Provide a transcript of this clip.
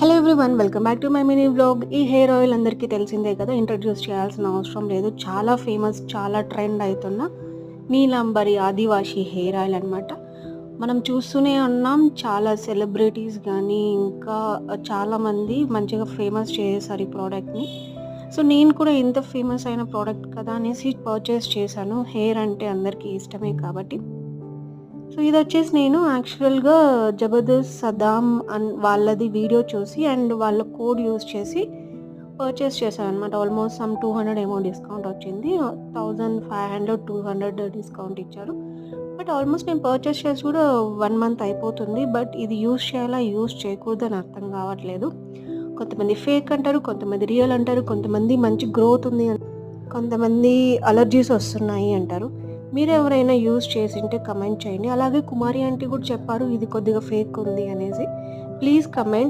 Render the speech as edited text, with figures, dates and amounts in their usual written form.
Hello everyone, welcome back to my mini vlog. ఈ hair oil అందరికీ తెలిసిందే కదా, ఇంట్రడ్యూస్ చేయాల్సిన అవసరం లేదు. చాలా ఫేమస్, చాలా ట్రెండ్ అవుతున్న నీలాంబరి ఆదివాసి హెయిర్ ఆయిల్ అనమాట. మనం చూస్తూనే ఉన్నాం, చాలా సెలబ్రిటీస్ కానీ ఇంకా చాలామంది మంచిగా ఫేమస్ చేశారు ఈ ప్రోడక్ట్ని. సో నేను కూడా ఇంత ఫేమస్ అయిన ప్రోడక్ట్ కదా అనేసి పర్చేస్ చేశాను. హెయిర్ అంటే అందరికీ ఇష్టమే కాబట్టి. సో ఇదొచ్చేసి నేను యాక్చువల్‌గా 'జబర్దస్త్ సదాం' వాళ్ళది వీడియో చూసి అండ్ వాళ్ళ కోడ్ యూజ్ చేసి పర్చేస్ చేశాననమాట. ఆల్మోస్ట్ సమ్ 200 ఏమో డిస్కౌంట్ వచ్చింది. 1500, 200 డిస్కౌంట్ ఇచ్చారు. బట్ ఆల్మోస్ట్ నేను పర్చేస్ చేసి కూడా 1 మంత్ అయిపోతుంది. బట్ ఇది యూజ్ చేయాలా, యూజ్ చేయకూడదని అర్థం కావట్లేదు. కొంతమంది ఫేక్ అంటారు, కొంతమంది రియల్ అంటారు, కొంతమంది మంచి గ్రోత్ ఉంది, కొంతమంది అలర్జీస్ వస్తున్నాయి అంటారు. మీరెవరైనా యూజ్ చేసింటే కమెంట్ చేయండి. అలాగే కుమారి ఆంటీ కూడా చెప్పారు ఇది కొద్దిగా ఫేక్ ఉంది అనేసి. Please comment.